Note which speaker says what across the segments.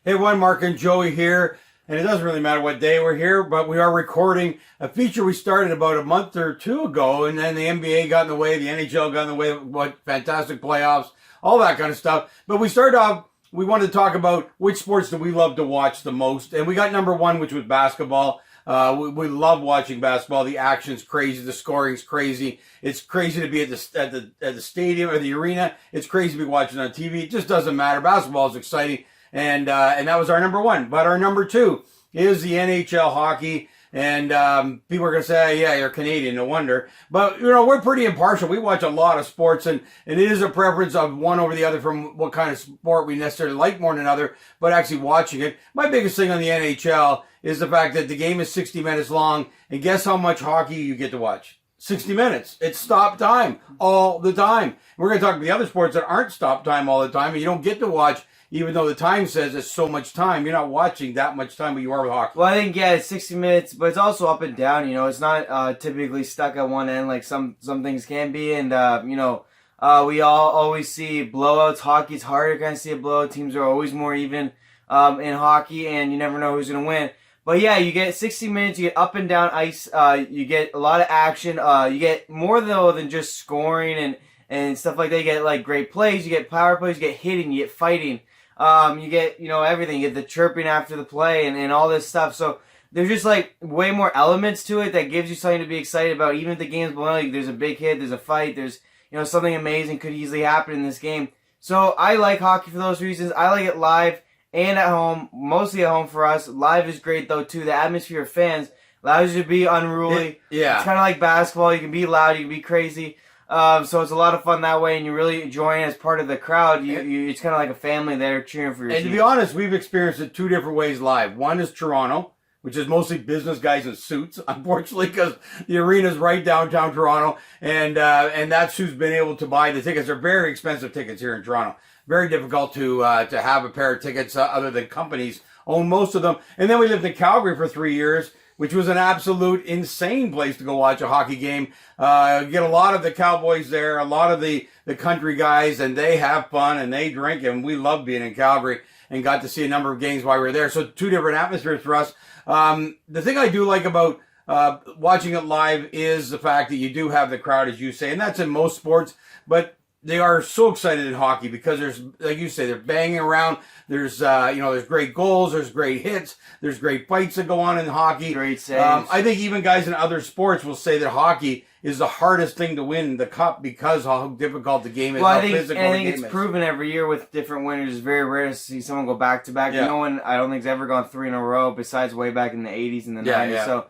Speaker 1: Hey, everyone, Mark and Joey here. And it doesn't really matter what day we're here, but we are recording a feature we started about a month or two ago, and then the NBA got in the way, the NHL got in the way, what fantastic playoffs, all that kind of stuff. But we started off, we wanted to talk about which sports do we love to watch the most, and we got number one, which was basketball. We love watching basketball. The action's crazy, the scoring's crazy. It's crazy to be at the stadium or the arena. It's crazy to be watching on TV. It just doesn't matter. Basketball is exciting. And that was our number one. But our number two is the NHL hockey. And people are going to say, yeah, you're Canadian, no wonder. But, we're pretty impartial. We watch a lot of sports, and it is a preference of one over the other from what kind of sport we necessarily like more than another, but actually watching it. My biggest thing on the NHL is the fact that the game is 60 minutes long, and guess how much hockey you get to watch? 60 minutes. It's stop time all the time. We're going to talk about the other sports that aren't stop time all the time, and you don't get to watch. Even though the time says it's so much time, you're not watching that much time, but you are with hockey.
Speaker 2: Well, I think, yeah, it's 60 minutes, but it's also up and down. It's not typically stuck at one end like some things can be. And, we all always see blowouts. Hockey's harder to kind of see a blowout. Teams are always more even in hockey, and you never know who's going to win. But, yeah, you get 60 minutes. You get up and down ice. You get a lot of action. You get more, though, than just scoring and stuff like that. You get, great plays. You get power plays. You get hitting. You get fighting. You get, everything. You get the chirping after the play and all this stuff. So there's just way more elements to it that gives you something to be excited about. Even if the game's blown, there's a big hit, there's a fight, there's, something amazing could easily happen in this game. So I like hockey for those reasons. I like it live and at home, mostly at home for us. Live is great though too. The atmosphere of fans allows you to be unruly.
Speaker 1: Yeah.
Speaker 2: It's kind of like basketball. You can be loud, you can be crazy. So it's a lot of fun that way, and you really join as part of the crowd. It's kind of like a family there cheering for your team.
Speaker 1: And to be honest, we've experienced it two different ways live. One is Toronto, which is mostly business guys in suits, unfortunately, because the arena's right downtown Toronto, and that's who's been able to buy the tickets. They're very expensive tickets here in Toronto. Very difficult to have a pair of tickets other than companies own most of them. And then we lived in Calgary for 3 years, which was an absolute insane place to go watch a hockey game. Get a lot of the Cowboys there, a lot of the country guys, and they have fun and they drink, and we love being in Calgary and got to see a number of games while we were there. So two different atmospheres for us. The thing I do like about watching it live is the fact that you do have the crowd, as you say, and that's in most sports, but they are so excited in hockey because there's, like you say, they're banging around. There's, there's great goals. There's great hits. There's great fights that go on in hockey.
Speaker 2: Great saves.
Speaker 1: I think even guys in other sports will say that hockey is the hardest thing to win the cup because how difficult the game is.
Speaker 2: Well,
Speaker 1: how
Speaker 2: I think
Speaker 1: it's
Speaker 2: proven every year with different winners. It's very rare to see someone go back to back.
Speaker 1: Yeah.
Speaker 2: No one, I don't think, has ever gone three in a row besides way back in the 80s and the 90s.
Speaker 1: Yeah.
Speaker 2: So,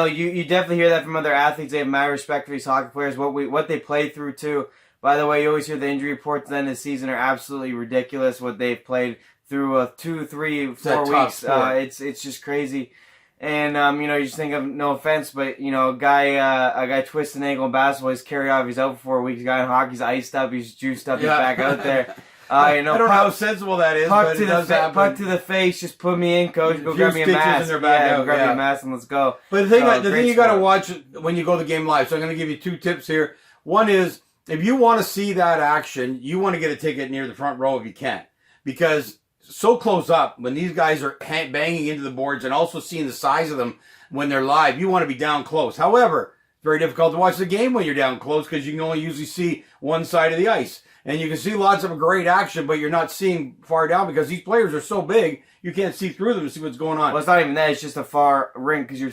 Speaker 2: you definitely hear that from other athletes. They have mad respect for these hockey players, what they play through too. By the way, you always hear the injury reports at the end of the season are absolutely ridiculous. What they've played through 2, 3, 4 weeks, it's just crazy. And you just think of, no offense, but a guy twists an ankle in basketball, he's carried off, he's out for 4 weeks. A guy in hockey's iced up, he's juiced up, he's back out there.
Speaker 1: I don't know how sensible that is, but it does happen.
Speaker 2: Puck to the face, just put me in, coach. Go grab me a mask. Go grab me a mask and let's go.
Speaker 1: But the thing you got to watch when you go to the game live. So I'm going to give you 2 tips here. One is, if you want to see that action, you want to get a ticket near the front row if you can. Because so close up, when these guys are banging into the boards and also seeing the size of them when they're live, you want to be down close. However, it's very difficult to watch the game when you're down close because you can only usually see one side of the ice. And you can see lots of great action, but you're not seeing far down because these players are so big, you can't see through them to see what's going on.
Speaker 2: Well, it's not even that. It's just a far rink because you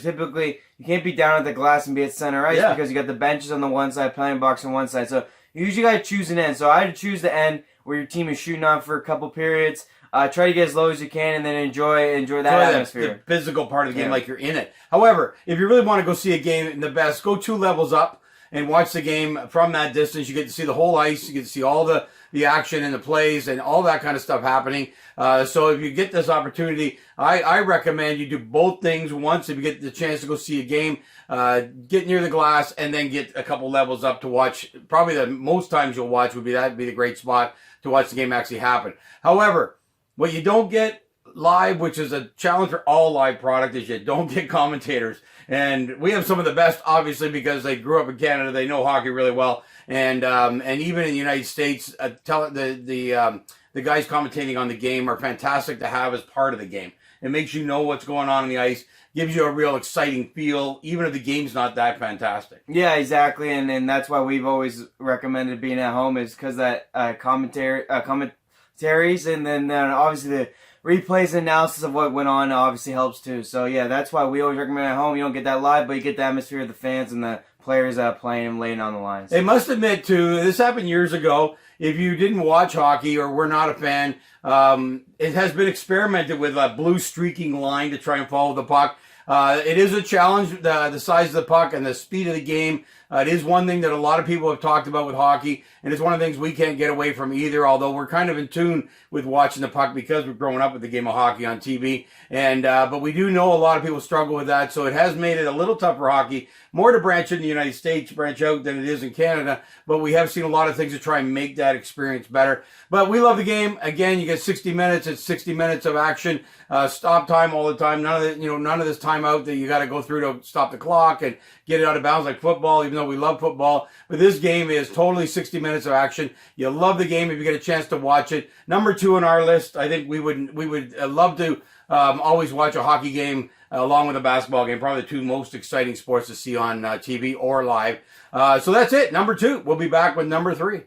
Speaker 2: can't be down at the glass and be at center ice because you got the benches on the one side, penalty box on one side. So you usually got to choose an end. So I had to choose the end where your team is shooting on for a couple periods. Try to get as low as you can and then enjoy that atmosphere.
Speaker 1: The physical part of the game like you're in it. However, if you really want to go see a game in the best, go 2 levels up and watch the game from that distance. You get to see the whole ice. You get to see all the action and the plays and all that kind of stuff happening. So if you get this opportunity, I recommend you do both things once. If you get the chance to go see a game, get near the glass and then get a couple levels up to watch. Probably the most times you'll watch that'd be the great spot to watch the game actually happen. However, what you don't get live, which is a challenge for all live product, is you don't get commentators. And we have some of the best, obviously, because they grew up in Canada. They know hockey really well. And even in the United States, the guys commentating on the game are fantastic to have as part of the game. It makes you know what's going on the ice, gives you a real exciting feel, even if the game's not that fantastic.
Speaker 2: Yeah, exactly, and that's why we've always recommended being at home, is because that commentaries, and then obviously the replays and analysis of what went on obviously helps too. So yeah, that's why we always recommend at home. You don't get that live, but you get the atmosphere of the fans and the players playing and laying on the lines.
Speaker 1: They must admit too, this happened years ago. If you didn't watch hockey or were not a fan, it has been experimented with a blue streaking line to try and follow the puck. It is a challenge, the size of the puck and the speed of the game. It is one thing that a lot of people have talked about with hockey, and it's one of the things we can't get away from either, although we're kind of in tune with watching the puck because we're growing up with the game of hockey on TV. But we do know a lot of people struggle with that, so it has made it a little tough for hockey, more to branch in the United States, branch out, than it is in Canada, but we have seen a lot of things to try and make that experience better. But we love the game. Again, you get 60 minutes. It's 60 minutes of action, stop time all the time. None of this time out that you got to go through to stop the clock and get it out of bounds like football, even though we love football. But this game is totally 60 minutes of action. You love the game if you get a chance to watch it. Number 2 on our list. I think we would love to always watch a hockey game along with a basketball game. Probably the 2 most exciting sports to see on TV or live. So that's it. Number 2. We'll be back with number 3.